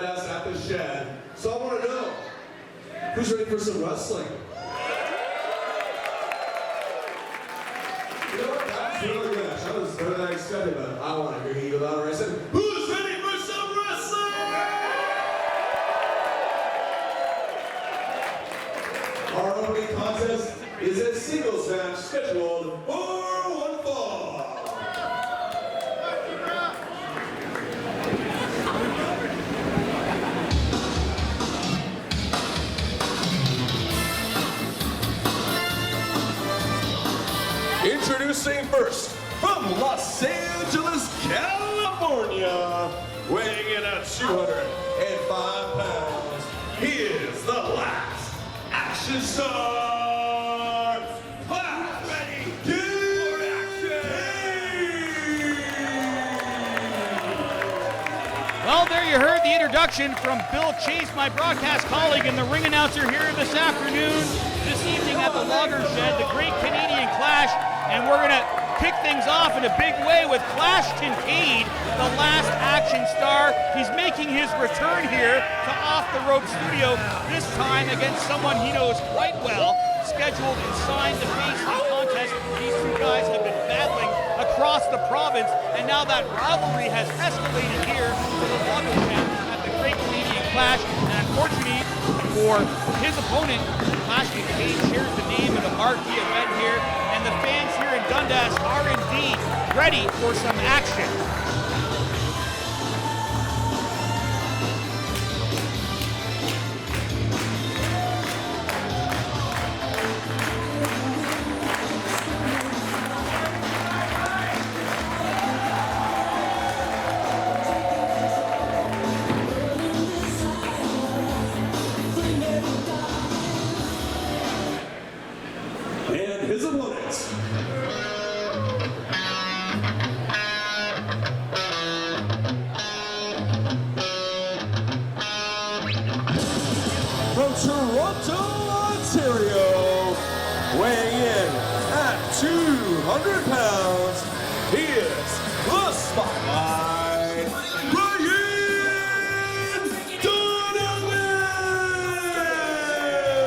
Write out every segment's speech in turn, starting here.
Dundas at the shed. So I want to know, who's ready for some wrestling? You know what? That was really good. That was better than I expected, but I want to hear you go louder. I said, who's ready for some wrestling? Our opening contest is a singles match scheduled for one fall. Introducing first, from Los Angeles, California, weighing in at 205 pounds, he is the last action star. Class ready for action. Well, there you heard the introduction from Bill Chase, my broadcast colleague and the ring announcer here this afternoon, this evening at the Logger Shed, the Great Canadian Clash. And we're going to kick things off in a big way with Clash Kincade, the last action star. He's making his return here to Off the Rope Studio, this time against someone he knows quite well, scheduled and signed to face the contest. These two guys have been battling across the province, and now that rivalry has escalated here to the Logger Shed at the Great Canadian Clash. And unfortunately for his opponent, Clash Kincade shares the name of the marquee event here, and the fans here in Dundas are indeed ready for some action. And his opponent, from Toronto, Ontario, weighing in at 200 pounds, he is the Spotlight, Ryan Donavon!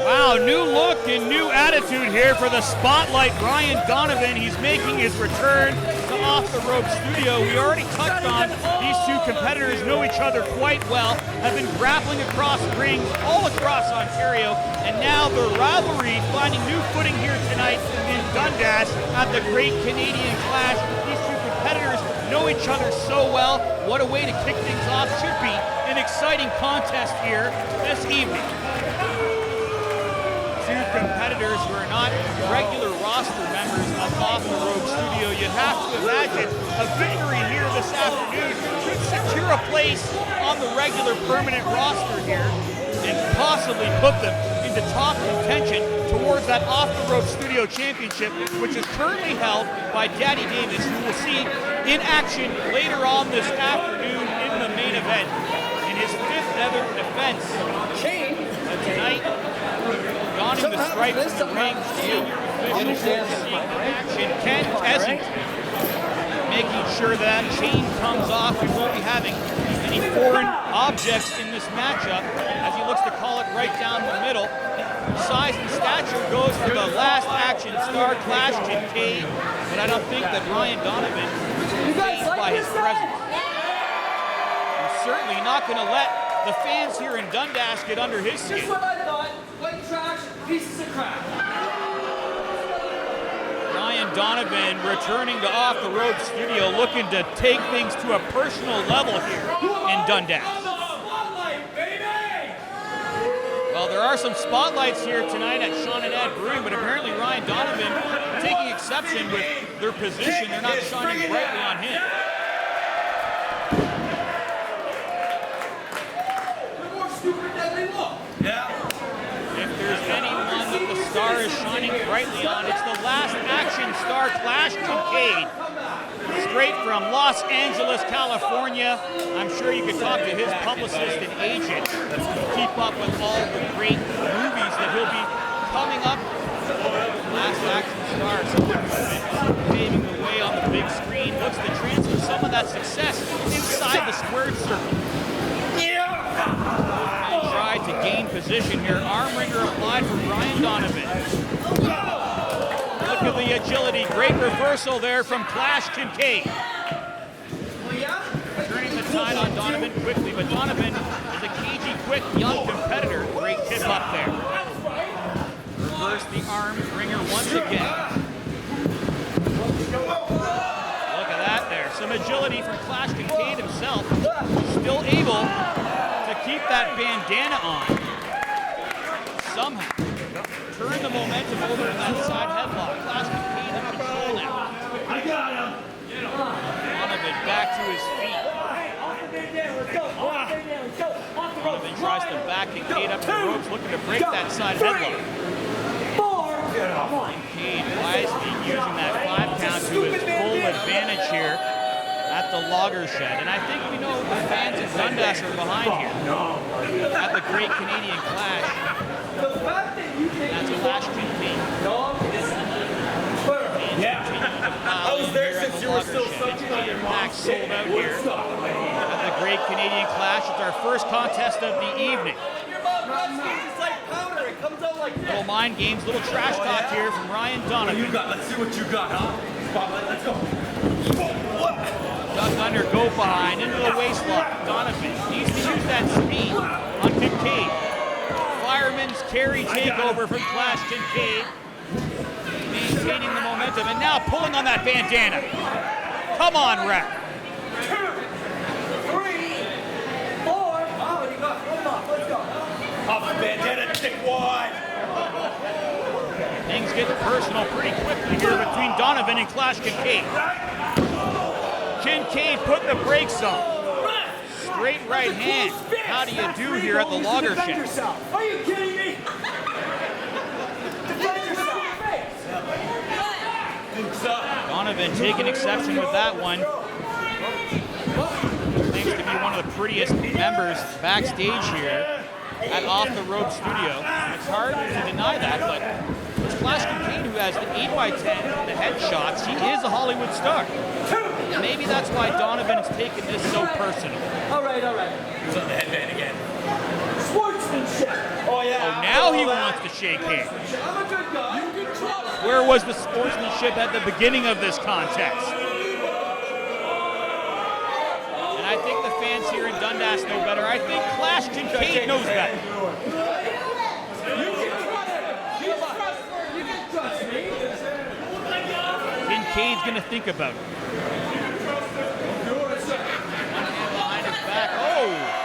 Wow, new look and new attitude here for the Spotlight, Ryan Donavon. He's making his return to Off the Rope Studio. We already touched on these two competitors know each other quite well, have been grappling across rings all across Ontario, and now the rivalry finding new footing here tonight in Dundas at the Great Canadian Clash. These two competitors know each other so well. What a way to kick things off. Should be an exciting contest here this evening. Two competitors who are not regular roster members of Off the Rope Studio. You'd have to imagine a victory here this afternoon should secure a place on the regular permanent roster here and possibly put them into top contention towards that Off the Rope Studio Championship, which is currently held by Daddy Davis, who we'll see in action later on this afternoon in the main event. In his fifth ever defense tonight, donning the stripes in the ring, senior official seeing action. Ken Kesant making sure that chain comes off. We won't be having any foreign objects in this matchup as he looks to call it right down the middle. Size and stature goes for the last action star, Clash Kincade, but I don't think that Ryan Donavon is phased by his presence. He's certainly not going to let the fans here in Dundas get under his skin. Just what I thought. White trash, pieces of crap. Ryan Donavon returning to Off the Rope Studio, looking to take things to a personal level here in Dundas. Well, there are some spotlights here tonight at Shawn and Ed Brewing, but apparently Ryan Donavon taking exception with their position. They're not shining brightly on him. If there's anyone that the star is shining brightly on, it's the last action star, Clash Kincade. Straight from Los Angeles, California. I'm sure you could talk to his publicist and agent to keep up with all the great movies that he'll be coming up. Last action star, paving the way on the big screen, looks to transfer some of that success inside the squared circle. Yeah. position here. Arm wringer applied for Brian Donovan. Look at the agility. Great reversal there from Clash Kincade. Turning the tide on Donovan quickly, but Donovan is a cagey, quick, young competitor. Great tip up there. Reverse the arm wringer once again. Look at that there. Some agility from Clash Kincade himself. Still able to keep that bandana on. Somehow turn the momentum over to that side headlock. Clash Kincade in control now. I got him. Donovan back to his feet. Donovan tries to back Kincade up the ropes, looking to break that side headlock. Kincade wisely using that 5 count to his full advantage here at the logger shed. And I think we know the fans in Dundas are behind here at the Great Canadian Clash. That's Clash Kincade. Yeah. I was there since you were still sucking on your Pack sold out here at the Great Canadian Clash. It's our first contest of the evening. It's like powder. It comes out like this. Little mind games, little trash talk here from Ryan Donovan. Let's see what you got, huh? Spotlight, let's go. Duck under, go behind, into the waist lock. Donovan needs to use that speed on Kincade. Fireman's carry takeover from Clash Kincade. Maintaining the momentum, and now pulling on that bandana. Come on, Rep. 2, 3, 4. Oh, you got one off. Let's go. Off the bandana, dick wide. Things get personal pretty quickly here between Donovan and Clash Kincade. Kincade putting the brakes on. Straight right hand. How do you do here at the logger shed? Are you kidding me? Donovan taking exception with that one. Claims to be one of the prettiest members backstage here at Off the Road Studio. It's hard to deny that, but it's Clash Kincade who has the 8x10, the headshots. He is a Hollywood star. And maybe that's why Donovan is taking this so personal. All right. He's on the headband again. Sportsmanship. Oh, yeah. Oh, now he wants to shake hands. I'm a good guy. You can trust. Where was the sportsmanship at the beginning of this contest? And I think the fans here in Dundas know better. I think Clash Kincade knows better. You can trust me. Kincade's going to think about it. One hand behind his back. Oh!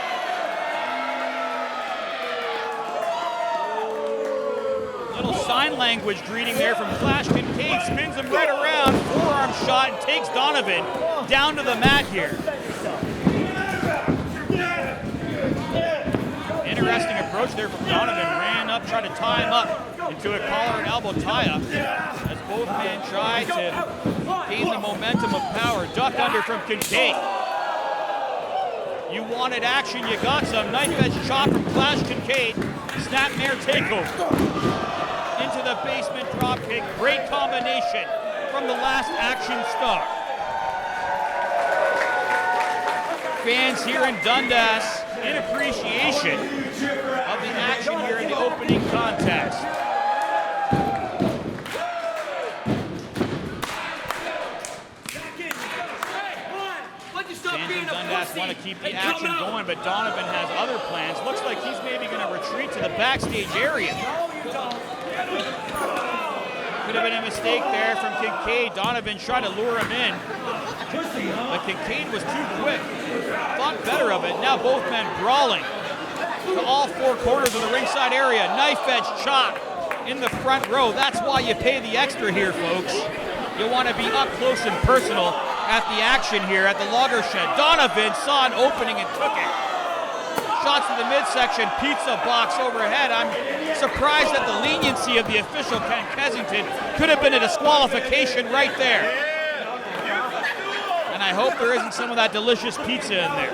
Sign language greeting there from Clash Kincade, spins him right around, forearm shot, and takes Donovan down to the mat here. Interesting approach there from Donovan, ran up, tried to tie him up into a collar and elbow tie-up as both men try to gain the momentum of power. Duck under from Kincade. You wanted action, you got some. Knife edge chop from Clash Kincade, snapmare takeover. Into the basement drop kick. Great combination from the last action star. Fans here in Dundas in appreciation of the action here in the opening contest. Fans in Dundas want to keep the action going, but Donovan has other plans. Looks like he's maybe going to retreat to the backstage area. Could have been a mistake there from Kincade. Donovan tried to lure him in, but Kincade was too quick. Thought better of it. Now both men brawling to all 4 corners of the ringside area. Knife edge chop in the front row. That's why you pay the extra here, folks. You want to be up close and personal at the action here at the logger shed. Donovan saw an opening and took it. Shots to the midsection, pizza box overhead. I'm surprised at the leniency of the official, Ken Kensington. Could have been a disqualification right there. And I hope there isn't some of that delicious pizza in there.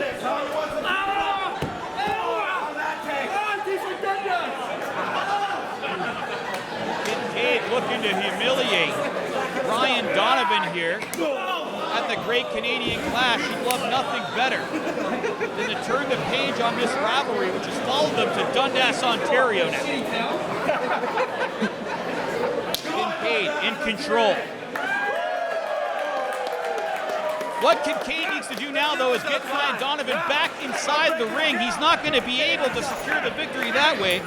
Kincade looking to humiliate Ryan Donovan here at the Great Canadian Clash, he'd love nothing better than to turn the page on this rivalry, which has followed them to Dundas, Ontario now. Kincade in control. What Kincade needs to do now, though, is get Ryan Donavon back inside the ring. He's not going to be able to secure the victory that way.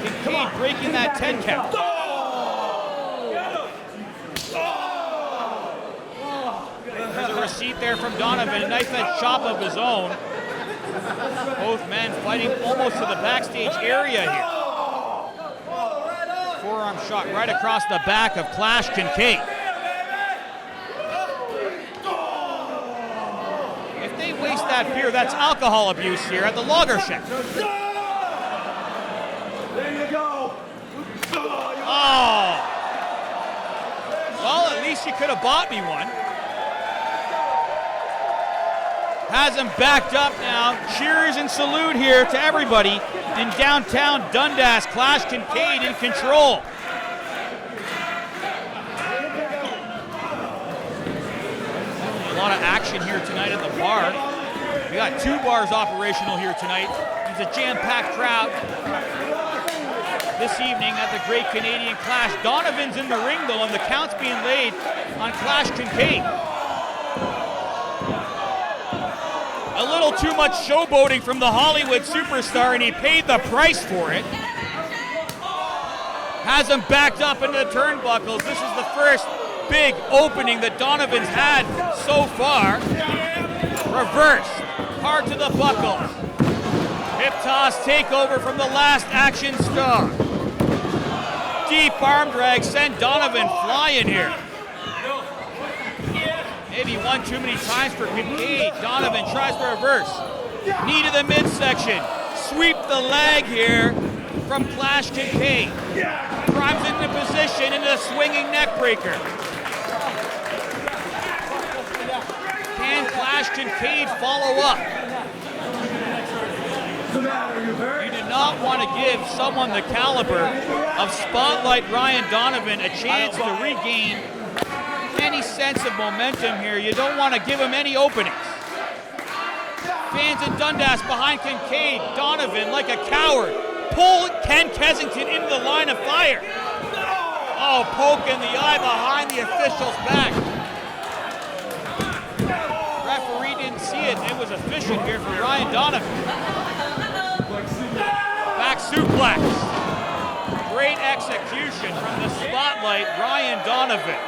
Kincade breaking that 10 count. There's a receipt there from Donavon, a knife-edge chop of his own. Both men fighting almost to the backstage area here. Forearm shot right across the back of Clash Kincade. If they waste that beer, that's alcohol abuse here at the Lager Shack. There you go. Oh! Well, at least you could have bought me one. Has him backed up now. Cheers and salute here to everybody in downtown Dundas. Clash Kincade in control. A lot of action here tonight at the bar. We got 2 bars operational here tonight. It's a jam-packed crowd this evening at the Great Canadian Clash. Donavon's in the ring though, and the count's being laid on Clash Kincade. A little too much showboating from the Hollywood superstar, and he paid the price for it. Has him backed up into the turnbuckles. This is the first big opening that Donavon's had so far. Reverse, hard to the buckles. Hip toss takeover from the Last Action star. Deep arm drag send Donavon flying here. Maybe one too many times for Kincade. Donavon tries to reverse. Knee to the midsection. Sweep the leg here from Clash Kincade. Drives into position into the swinging neck breaker. Can Clash Kincade follow up? You do not want to give someone the caliber of Spotlight Ryan Donavon a chance to regain any sense of momentum here. You don't want to give him any openings. Fans in Dundas behind Kincade. Donavon, like a coward, pull Ken Kensington into the line of fire. Oh, poke in the eye behind the official's back. Referee didn't see it. It was efficient here for Ryan Donavon. Back suplex. Great execution from the Spotlight, Ryan Donavon.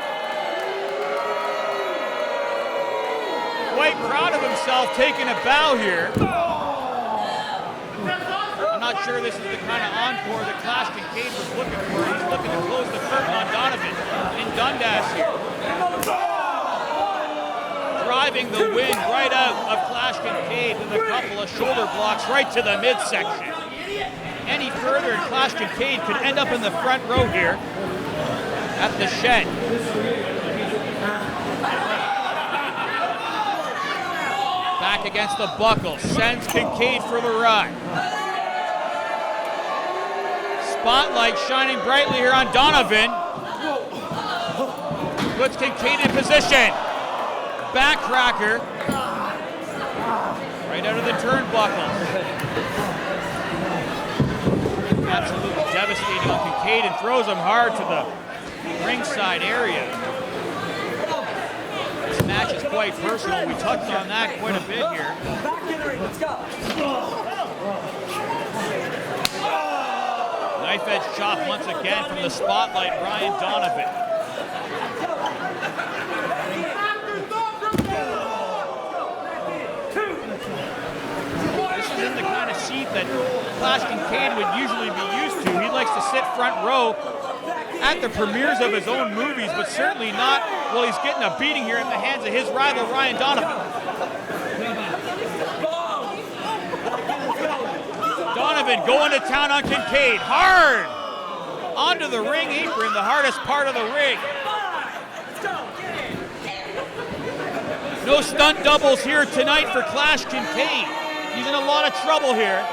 Quite proud of himself taking a bow here. I'm not sure this is the kind of encore that Clash Kincade was looking for. He's looking to close the curtain on Donavon in Dundas here. Driving the wind right out of Clash Kincade with a couple of shoulder blocks right to the midsection. Any further and Clash Kincade could end up in the front row here at the Shed. Back against the buckle, sends Kincade for the ride. Spotlight shining brightly here on Donavon. Puts Kincade in position. Backcracker. Right out of the turnbuckle. Absolutely devastating on Kincade and throws him hard to the ringside area. This match is quite personal. We touched on that quite a bit here. Back in the ring, let's go. Knife edge chop once again from the Spotlight, Ryan Donavon. This isn't the kind of seat that Clash Kincade would usually be used to. He likes to sit front row at the premieres of his own movies, but certainly not while he's getting a beating here at the hands of his rival, Ryan Donavon. Donavon going to town on Kincade, hard! Onto the ring apron, the hardest part of the ring. No stunt doubles here tonight for Clash Kincade. He's in a lot of trouble here.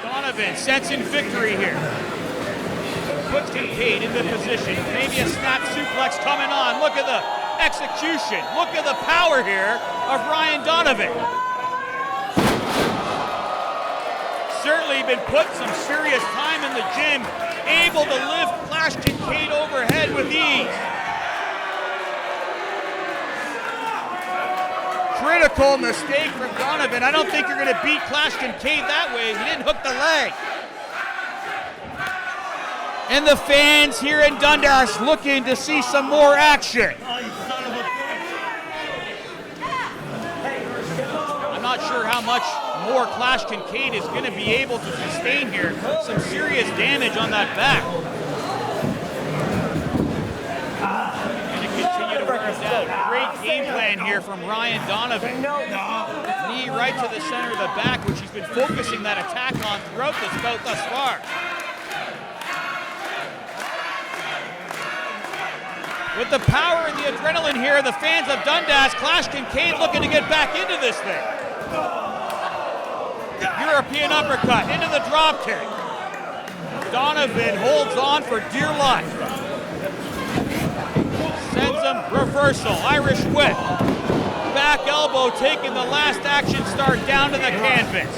Donavon sensing victory here. puts Kincade into position. Maybe a snap suplex coming on. Look at the execution. Look at the power here of Ryan Donavon. Certainly been put some serious time in the gym, able to lift Clash Kincade overhead with ease. Critical mistake from Donavon. I don't think you're going to beat Clash Kincade that way. He didn't hook the leg. And the fans here in Dundas looking to see some more action. I'm not sure how much more Clash Kincade is going to be able to sustain here. Some serious damage on that back. Going to continue to work it down. Great game plan here from Ryan Donavon. Knee right to the center of the back, which he's been focusing that attack on throughout this bout thus far. With the power and the adrenaline here, the fans of Dundas, Clash Kincade looking to get back into this thing. European uppercut into the drop kick. Donavon holds on for dear life. Sends him reversal, Irish whip. Back elbow taking the last action start down to the canvas.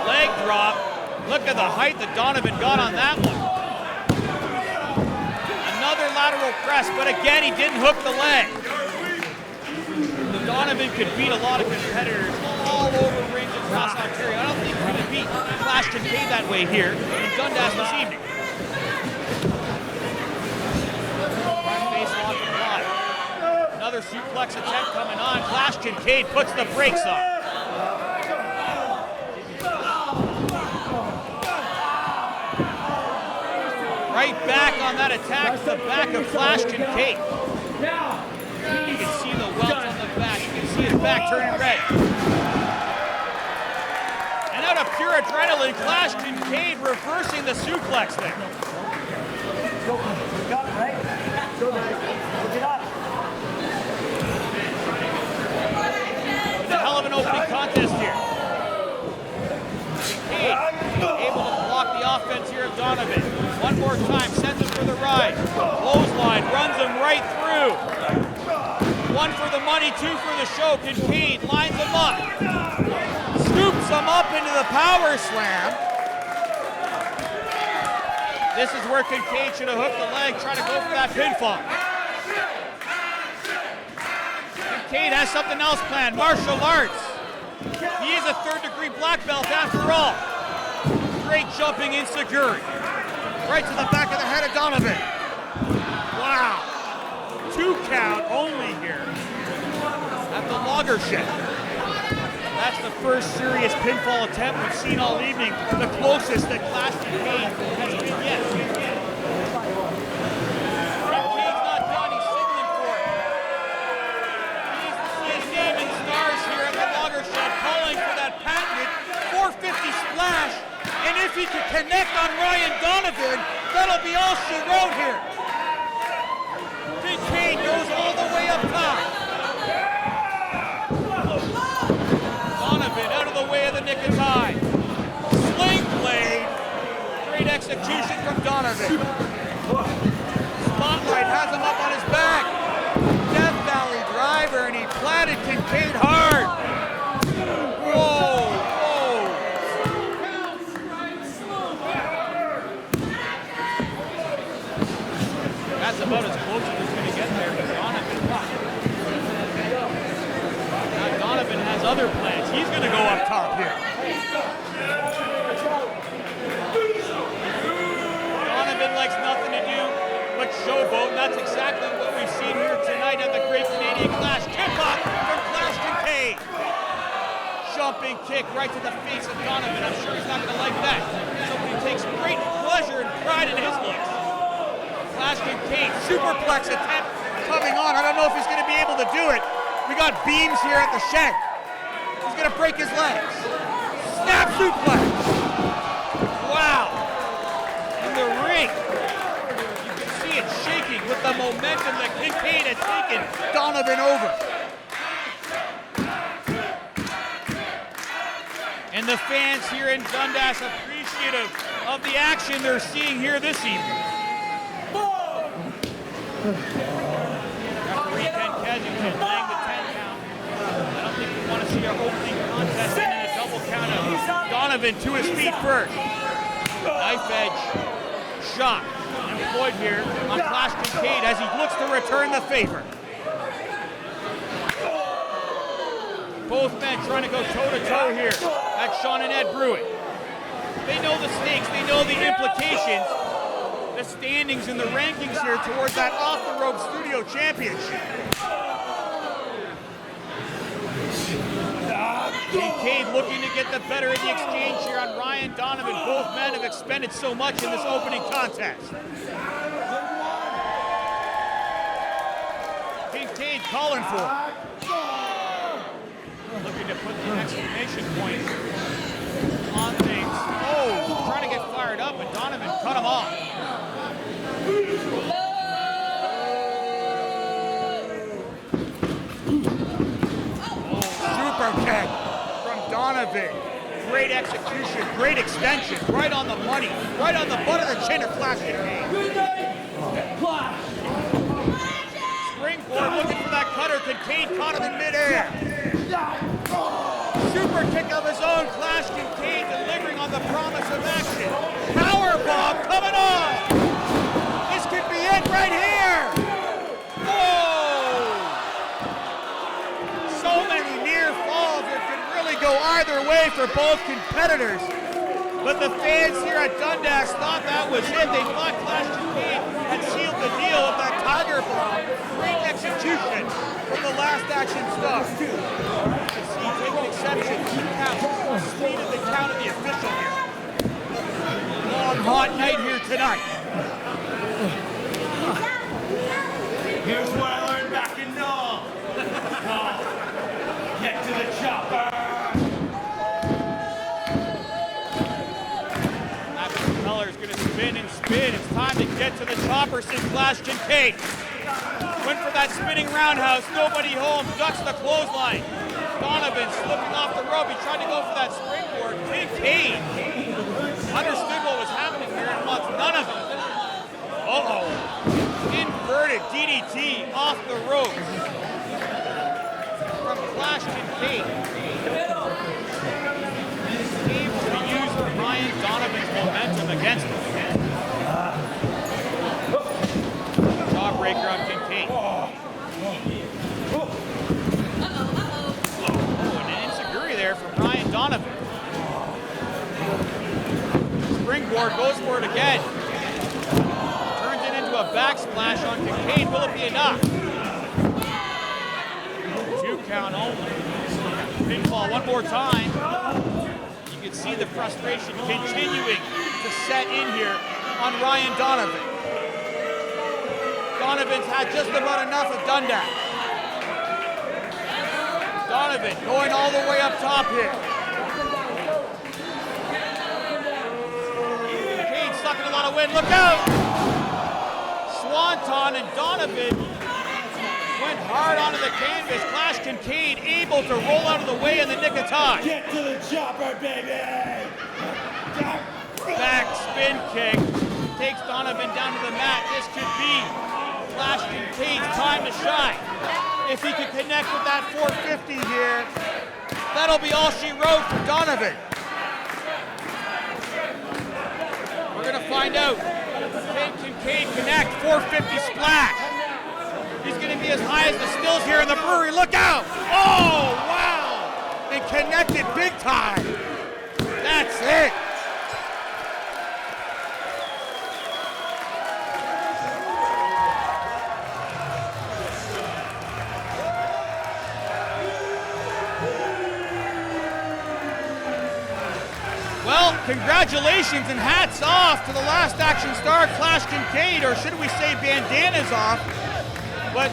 Leg drop. Look at the height that Donavon got on that one. Another lateral press, but again he didn't hook the leg. Donavon could beat a lot of competitors all over rings across Ontario. I don't think he's going to beat Clash Kincade that way here in Dundas this evening. Front face lock applied. Another suplex attempt coming on. Clash Kincade puts the brakes on. Right back on that attack to the back of Clash Kincade. You can see the welts on the back. You can see his back turning red. And out of pure adrenaline, Clash Kincade reversing the suplex there. It's a hell of an opening contest here. Kincade able to block the offense here of Donavon. One more time, sends him for the ride. Clothesline, runs him right through. One for the money, two for the show. Kincade lines him up. Scoops him up into the power slam. This is where Kincade should have hooked the leg, trying to go for that pinfall. Kincade has something else planned, martial arts. He is a third-degree black belt after all. Great jumping insecurity. Right to the back of the head of Donavon. Wow. 2 count only here at the logger shed. That's the first serious pinfall attempt we've seen all evening. The closest that Clash Kincade has been yet. Kincade's not done, he's signaling for it. He needs to see his name in stars here at the logger shed, calling for that patented 450 splash. And if he can connect on Ryan Donavon, that'll be all she wrote here. Kincade goes all the way up top. Donavon out of the way of the Kincade. Sling blade. Great execution from Donavon. Spotlight has him up on his back. Death Valley driver, and he planted Kincade hard. Whoa, whoa. That's about as close as it's going to get there with Donavon. Now Donavon has other plans. He's going to go up top here. Donavon likes nothing to do but showboat, and that's exactly what we've seen here tonight at the Great Canadian Clash. Tip-off from Clash Kincade. Jumping kick right to the face of Donavon. I'm sure he's not going to like that. Somebody takes great pleasure and pride in his looks. Clash Kincade, superplex attempt coming on. I don't know if he's going to be able to do it. We got beams here at the shed. He's going to break his legs. Snap suplex. Wow. In the ring. You can see it shaking with the momentum that Kincade has taken Donavon over. And the fans here in Dundas appreciative of the action they're seeing here this evening. Referee Ken Kensington laying the 10 count. I don't think we want to see our opening contest end in a double count of Donavon to his feet first. Knife edge shot employed here on Clash Kincade as he looks to return the favor. Both men trying to go toe-to-toe here at Shawn and Ed Brewing. They know the stakes, they know the implications, the standings and the rankings here towards that off-the-rope studio championship. Kincade looking to get the better of the exchange here on Ryan Donavon. Both men have expended so much in this opening contest. Kincade calling for it. Looking to put the exclamation point on things. Oh, trying to get fired up, and Donavon cut him off. Super kick from Donavon. Great execution, great extension, right on the money, right on the butt of the chin of Clash Kincade. Springboard looking for that cutter. Kincade caught him in midair. Super kick of his own. Clash Kincade delivering on the promise of action. Powerbomb coming on. This could be it right here. Whoa! So many near falls. It could really go either way for both competitors. But the fans here at Dundas thought that was it. They thought Clash Kincade had sealed the deal with that Tiger Bomb. Great execution from the last action star. Taking exception to the speed of the count of the official here. Long, hot night here tonight. Here's what I learned back in Nom. Get to the chopper. That propeller's going to spin and spin. It's time to get to the chopper, says Clash Kincade. Went for that spinning roundhouse. Nobody home. Ducks the clothesline. Donavon slipping off the rope. He tried to go for that springboard. Kincade understood what was happening here and wants none of it. Uh-oh. Inverted DDT off the rope from Clash Kincade. Able to use Ryan Donavon's momentum against him. Jawbreaker on Kincade. From Ryan Donavon. Springboard goes for it again. Turns it into a backsplash on Kincade. Will it be enough? 2 count only. Pinfall one more time. You can see the frustration continuing to set in here on Ryan Donavon. Donavon's had just about enough of Dundas. Donavon going all the way up top here. Kincade sucking a lot of wind. Look out! Swanton and Donavon went hard onto the canvas. Clash Kincade able to roll out of the way in the nick of time. Get to the chopper, baby! Back spin kick takes Donavon down to the mat. This could be Clash Kincade's time to shine. If he can connect with that 450 here, that'll be all she wrote for Donavon. We're going to find out. Can Kincade connect? 450 splash. He's going to be as high as the stills here in the brewery. Look out! Oh, wow! It connected big time. That's it. Well, congratulations and hats off to the last action star, Clash Kincade, or should we say bandanas off. But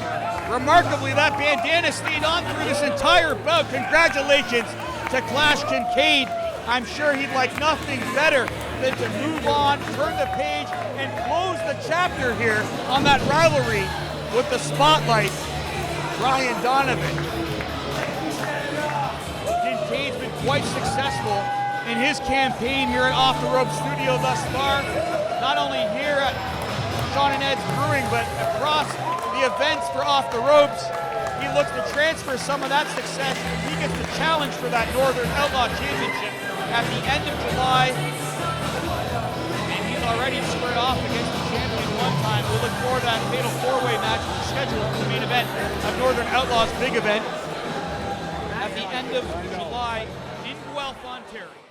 remarkably, that bandana stayed on through this entire bout. Congratulations to Clash Kincade. I'm sure he'd like nothing better than to move on, turn the page, and close the chapter here on that rivalry with the spotlight, Ryan Donavon. Kincade's been quite successful in his campaign here at Off the Rope Studio thus far. Not only here at Shawn and Ed's Brewing, but across the events for Off the Ropes. He looks to transfer some of that success. He gets the challenge for that Northern Outlaw Championship at the end of July. And he's already squared off against the champion one time. We'll look forward to that fatal four-way match scheduled for the main event of Northern Outlaws' big event at the end of July in Guelph, Ontario.